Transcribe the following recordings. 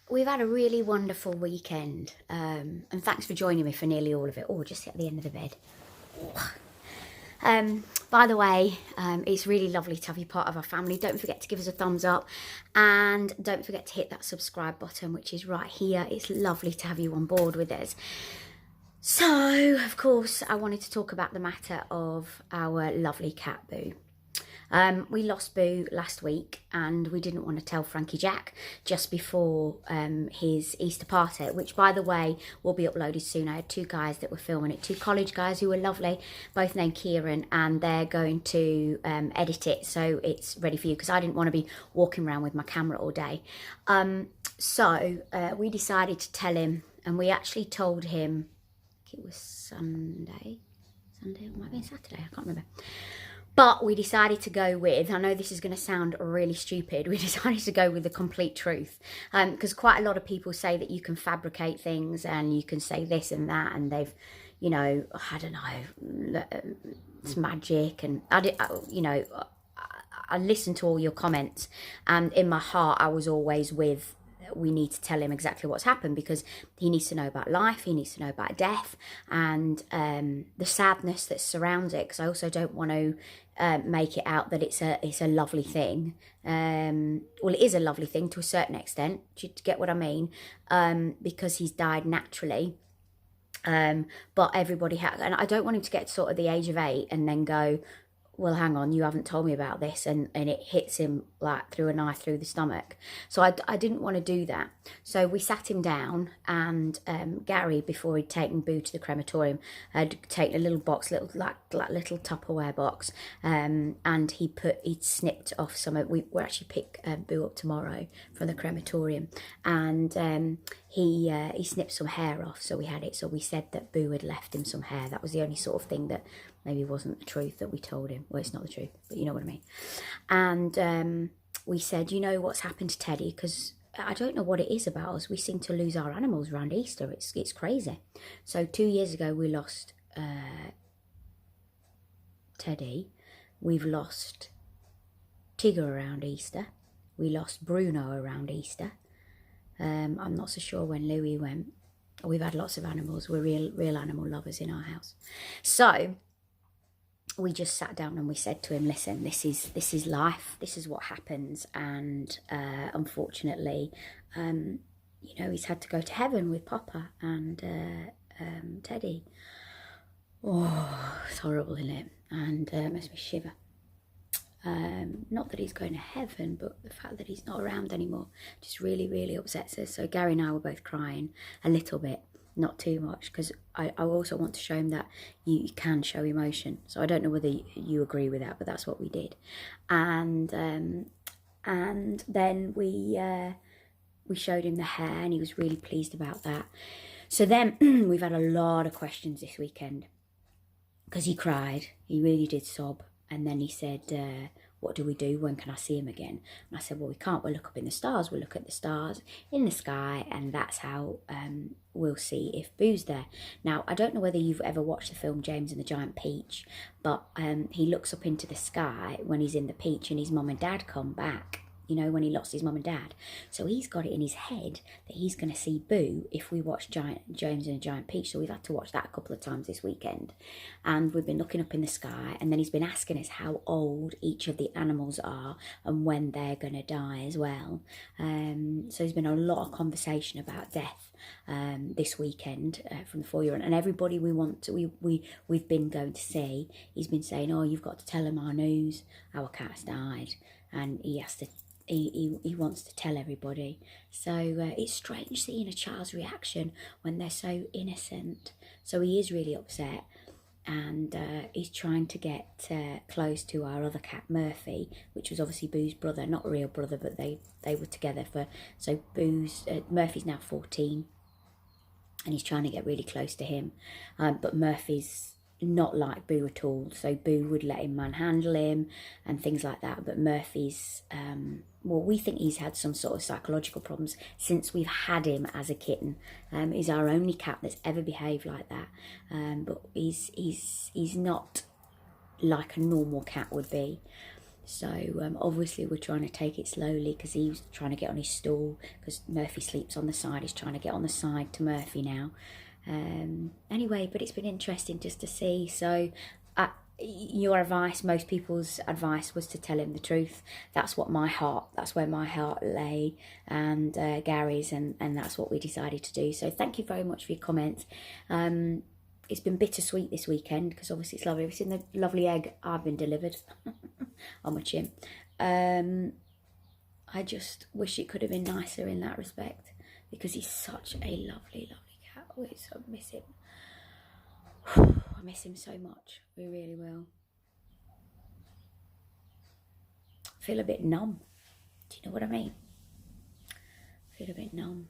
we've had a really wonderful weekend, and thanks for joining me for nearly all of it. Oh, just at the end of the bed. By the way, it's really lovely to have you part of our family. Don't forget to give us a thumbs up, and don't forget to hit that subscribe button, which is right here. It's lovely to have you on board with us. So, of course, I wanted to talk about the matter of our lovely cat, Boo. We lost Boo last week, and we didn't want to tell Frankie Jack just before his Easter party, which, by the way, will be uploaded soon. I had two guys that were filming it, two college guys who were lovely, both named Kieran, and they're going to edit it so it's ready for you, because I didn't want to be walking around with my camera all day. So we decided to tell him, and we actually told him, it was Sunday, or it might have been Saturday, I can't remember. But we decided to go with, I know this is going to sound really stupid, we decided to go with the complete truth. Because quite a lot of people say that you can fabricate things and you can say this and that, and they've, you know, I don't know, it's magic. And I listened to all your comments, and in my heart I was always with, we need to tell him exactly what's happened, because he needs to know about life, he needs to know about death, and the sadness that surrounds it, because I also don't want to make it out that it's a lovely thing. Well, it is a lovely thing to a certain extent, do you get what I mean? Because he's died naturally. But everybody has, and I don't want him to get to sort of the age of 8 and then go, well, hang on, you haven't told me about this, and it hits him like through a knife through the stomach. So I didn't want to do that. So we sat him down, and Gary, before he'd taken Boo to the crematorium, had taken a little box, little Tupperware box, and he'd snipped off some of, we're actually pick Boo up tomorrow from the crematorium, and he snipped some hair off, so we had it. So we said that Boo had left him some hair. That was the only sort of thing that maybe wasn't the truth that we told him. Well, it's not the truth, but you know what I mean. And we said, you know what's happened to Teddy? Because I don't know what it is about us. We seem to lose our animals around Easter. It's crazy. So 2 years ago, we lost Teddy. We've lost Tigger around Easter. We lost Bruno around Easter. I'm not so sure when Louis went. We've had lots of animals. We're real animal lovers in our house. So we just sat down and we said to him, listen, this is life. This is what happens. And unfortunately, you know, he's had to go to heaven with Papa and Teddy. Oh, it's horrible, isn't it? And it makes me shiver. Not that he's going to heaven, but the fact that he's not around anymore just really, really upsets us. So Gary and I were both crying a little bit, not too much, because I also want to show him that you can show emotion. So I don't know whether you agree with that, but that's what we did. And then we showed him the hair, and he was really pleased about that. So then we've had a lot of questions this weekend, because he cried, he really did sob. And then he said, what do we do? When can I see him again? And I said, well, we can't. We'll look up in the stars. We'll look at the stars in the sky, and that's how we'll see if Boo's there. Now, I don't know whether you've ever watched the film James and the Giant Peach, but he looks up into the sky when he's in the peach, and his mum and dad come back, you know, when he lost his mum and dad. So he's got it in his head that he's going to see Boo if we watch James and the Giant Peach. So we've had to watch that a couple of times this weekend. And we've been looking up in the sky, and then he's been asking us how old each of the animals are and when they're going to die as well. So there's been a lot of conversation about death this weekend from the 4-year-old. And everybody we've been going to see, he's been saying, oh, you've got to tell them our news. Our cat's died. And he has to, he wants to tell everybody. So it's strange seeing a child's reaction when they're so innocent. So he is really upset, and he's trying to get close to our other cat, Murphy, which was obviously Boo's brother, not a real brother, but they were together for, so Murphy's now 14, and he's trying to get really close to him, but Murphy's not like Boo at all. So Boo would let him manhandle him and things like that. But Murphy's, well, we think he's had some sort of psychological problems since we've had him as a kitten. He's our only cat that's ever behaved like that. But he's not like a normal cat would be. So obviously we're trying to take it slowly because he was trying to get on his stool because Murphy sleeps on the side. He's trying to get on the side to Murphy now. Anyway, but it's been interesting just to see. So your advice, most people's advice was to tell him the truth. That's where my heart lay, and Gary's, and that's what we decided to do. So thank you very much for your comments. It's been bittersweet this weekend because obviously it's lovely. Have you seen the lovely egg I've been delivered on my chin? I just wish it could have been nicer in that respect because he's such a lovely, lovely cat. Oh, I miss him. I miss him so much. We really will. I feel a bit numb. Do you know what I mean? I feel a bit numb.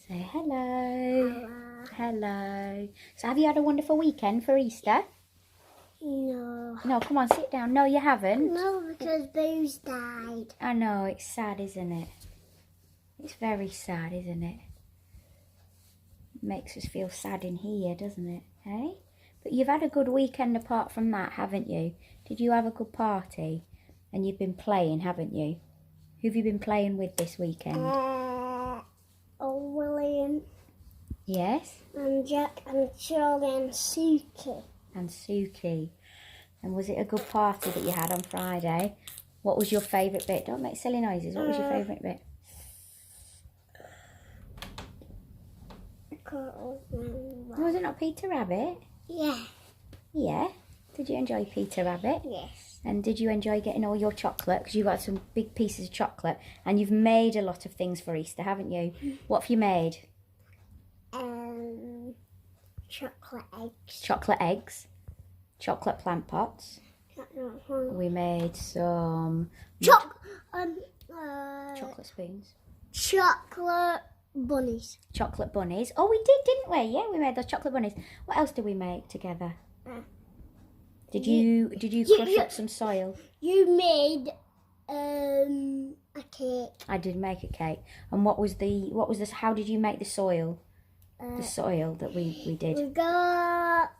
Say hello. Hello. So have you had a wonderful weekend for Easter? No. No, come on, sit down. No, you haven't. No, because Boo's died. I know, it's sad, isn't it? It's very sad, isn't it? Makes us feel sad in here, doesn't it? Hey? But you've had a good weekend apart from that, haven't you? Did you have a good party? And you've been playing, haven't you? Who have you been playing with this weekend? William. Yes? And Jack and Charlie and Suki. And Suki. And was it a good party that you had on Friday? What was your favourite bit? Don't make silly noises. What was your favourite bit? Was it not Peter Rabbit? Yeah. Yeah. Did you enjoy Peter Rabbit? Yes. And did you enjoy getting all your chocolate? Because you got some big pieces of chocolate. And you've made a lot of things for Easter, haven't you? What have you made? Chocolate eggs. Chocolate eggs. Chocolate plant pots. We made some... chocolate spoons. Chocolate bunnies. Chocolate bunnies. Oh, we did, didn't we? Yeah, we made those chocolate bunnies. What else did we make together? Did you crush up some soil? You made a cake. I did make a cake. And what was this? How did you make the soil? The soil that we did. We got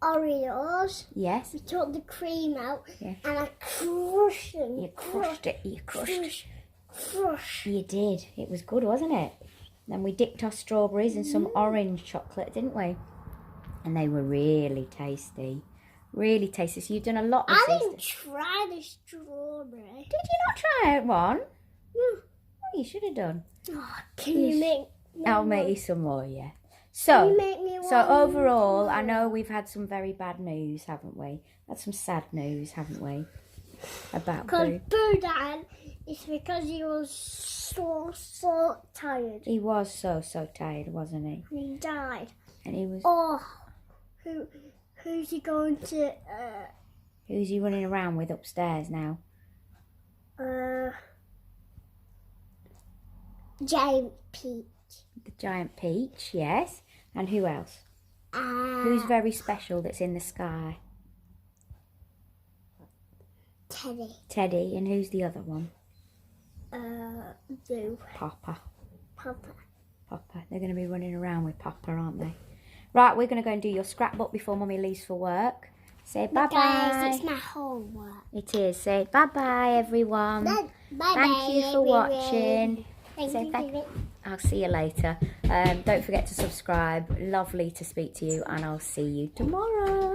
Oreos. Yes. We took the cream out. Yeah. And I crushed them. You crushed it. You crushed. Crush. You did. It was good, wasn't it? Then we dipped our strawberries in some orange chocolate, didn't we? And they were really tasty. Really tasty. So you've done a lot this Easter. I didn't try the strawberry. Did you not try one? No. Oh, you should have done. Oh, can you make me I'll one? make you some more, yeah. Can you make me So one overall, tomorrow? I know we've had some very bad news, haven't we? Had some sad news, haven't we? About Boo. Boo died. It's because he was so tired. He was so tired, wasn't he? And he died. And he was... Oh, who's he going to... Who's he running around with upstairs now? Giant Peach. The giant peach, yes. And who else? Who's very special that's in the sky? Teddy. Teddy. And who's the other one? Boo. Papa. Papa. They're going to be running around with Papa, aren't they? Right, we're going to go and do your scrapbook before Mummy leaves for work. Say bye-bye. Guys, it's my homework. It is. Say bye-bye, everyone. Bye-bye. Thank you for watching. Thank you. I'll see you later. Don't forget to subscribe. Lovely to speak to you, and I'll see you tomorrow.